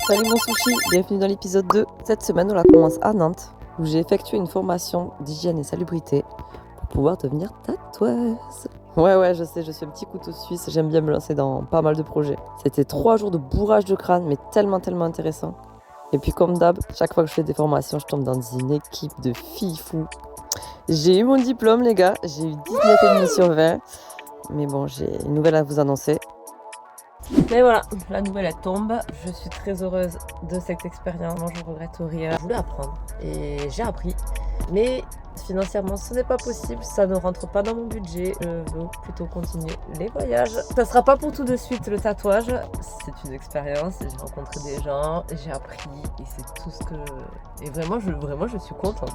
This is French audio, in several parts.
Salut mon sushi, bienvenue dans l'épisode 2. Cette semaine, on la commence à Nantes, où j'ai effectué une formation d'hygiène et salubrité pour pouvoir devenir tatoueuse. Ouais, je sais, je suis un petit couteau suisse, j'aime bien me lancer dans pas mal de projets. C'était 3 jours de bourrage de crâne, mais tellement intéressant. Et puis comme d'hab, chaque fois que je fais des formations, je tombe dans une équipe de filles fous. J'ai eu mon diplôme les gars, j'ai eu 19,5 sur 20. Mais bon, j'ai une nouvelle à vous annoncer. Mais voilà, la nouvelle elle tombe. Je suis très heureuse de cette expérience. Moi, je regrette rien. Je voulais apprendre et j'ai appris. Mais financièrement, ce n'est pas possible. Ça ne rentre pas dans mon budget. Je veux plutôt continuer les voyages. Ça sera pas pour tout de suite le tatouage. C'est une expérience. J'ai rencontré des gens, j'ai appris et c'est tout ce que. Et vraiment, je suis contente.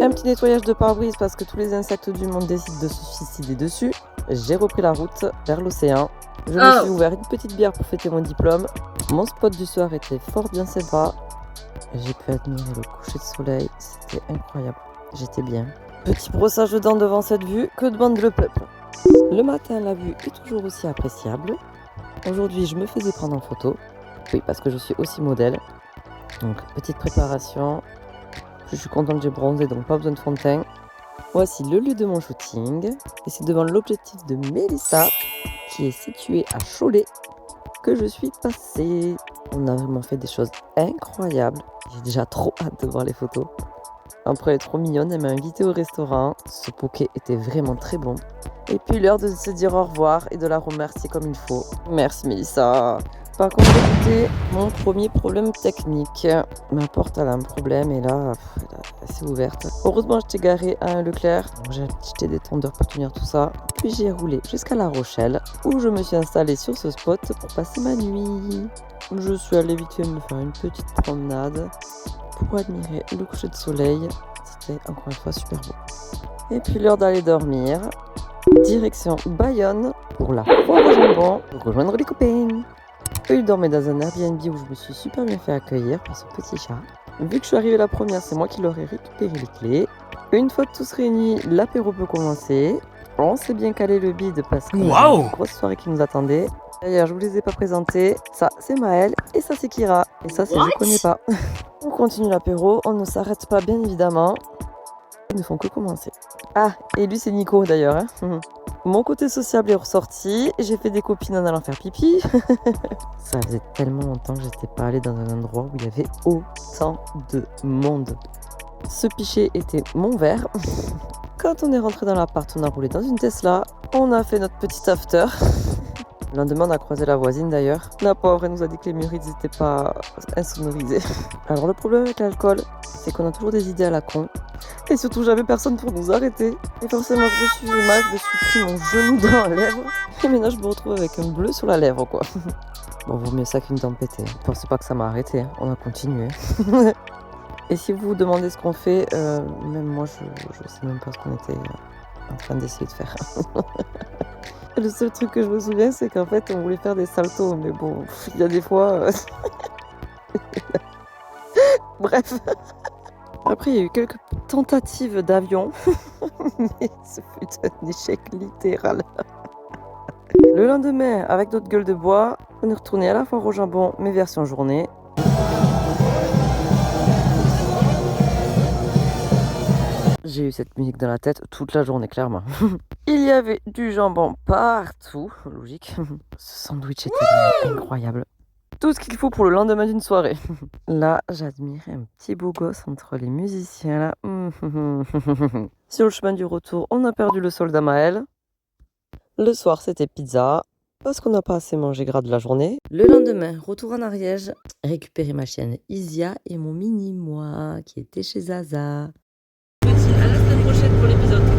Un petit nettoyage de pare-brise parce que tous les insectes du monde décident de se suicider dessus. J'ai repris la route vers l'océan. Je me suis ouvert une petite bière pour fêter mon diplôme. Mon spot du soir était fort bien sympa. J'ai pu admirer le coucher de soleil. C'était incroyable. J'étais bien. Petit brossage de dents devant cette vue. Que demande le peuple? Le matin, la vue est toujours aussi appréciable. Aujourd'hui, je me faisais prendre en photo. Oui, parce que je suis aussi modèle. Donc, petite préparation. Je suis contente, j'ai bronzé, donc pas besoin de fond de teint. Voici le lieu de mon shooting. Et c'est devant l'objectif de Mélissa, qui est situé à Cholet, que je suis passée. On a vraiment fait des choses incroyables. J'ai déjà trop hâte de voir les photos. Après, elle est trop mignonne, elle m'a invitée au restaurant. Ce poké était vraiment très bon. Et puis l'heure de se dire au revoir et de la remercier comme il faut. Merci Mélissa. Par contre, écoutez, mon premier problème technique. Ma porte elle a un problème et là, elle s'est ouverte. Heureusement, j'étais garée à un Leclerc. J'ai acheté des tendeurs pour tenir tout ça. Puis j'ai roulé jusqu'à La Rochelle, où je me suis installée sur ce spot pour passer ma nuit. Je suis allée vite fait me faire une petite promenade pour admirer le coucher de soleil. C'était encore une fois super beau. Et puis l'heure d'aller dormir. Direction Bayonne pour la foire au jambon pour rejoindre les copains. Eux, ils dormaient dans un Airbnb où je me suis super bien fait accueillir par ce petit chat. Vu que je suis arrivée la première, c'est moi qui leur ai récupéré les clés. Une fois tous réunis, l'apéro peut commencer. On s'est bien calé le bide parce qu'il y a une grosse soirée qui nous attendait. D'ailleurs, je vous les ai pas présentés. Ça, c'est Maëlle et ça, c'est Kira. Et ça, c'est je connais pas. On continue l'apéro, on ne s'arrête pas bien évidemment. Ils ne font que commencer. Ah, et lui, c'est Nico d'ailleurs. Hein. Mon côté sociable est ressorti. J'ai fait des copines en allant faire pipi. Ça faisait tellement longtemps que j'étais pas allée dans un endroit où il y avait autant de monde. Ce pichet était mon verre. Quand on est rentré dans l'appart, on a roulé dans une Tesla. On a fait notre petit after. Le lendemain, on a croisé la voisine d'ailleurs. La pauvre, elle nous a dit que les murs n'étaient pas insonorisés. Alors le problème avec l'alcool, c'est qu'on a toujours des idées à la con. Et surtout, j'avais personne pour nous arrêter. Et forcément, je me suis mal, je me suis pris mon genou dans la lèvre. Et maintenant, je me retrouve avec un bleu sur la lèvre, quoi. Bon, vaut mieux ça qu'une dent pétée. Ne pensez pas que ça m'a arrêté, hein. On a continué. Et si vous vous demandez ce qu'on fait, même moi, je sais même pas ce qu'on était en train d'essayer de faire. Le seul truc que je me souviens, c'est qu'en fait, on voulait faire des saltos. Mais bon, il y a des fois... Bref. Après, il y a eu quelques tentatives d'avion, mais ce fut un échec littéral. Le lendemain, avec d'autres gueules de bois, on est retourné à la foire au jambon, mais version journée. J'ai eu cette musique dans la tête toute la journée, clairement. Il y avait du jambon partout, logique. Ce sandwich était vraiment incroyable. Tout ce qu'il faut pour le lendemain d'une soirée. Là, j'admirais un petit beau gosse entre les musiciens là. Sur le chemin du retour, on a perdu le soldat Maël. Le soir, c'était pizza, parce qu'on n'a pas assez mangé gras de la journée. Le lendemain, retour en Ariège, récupérer ma chienne Isia et mon mini moi qui était chez Zaza. À la semaine prochaine pour l'épisode 3.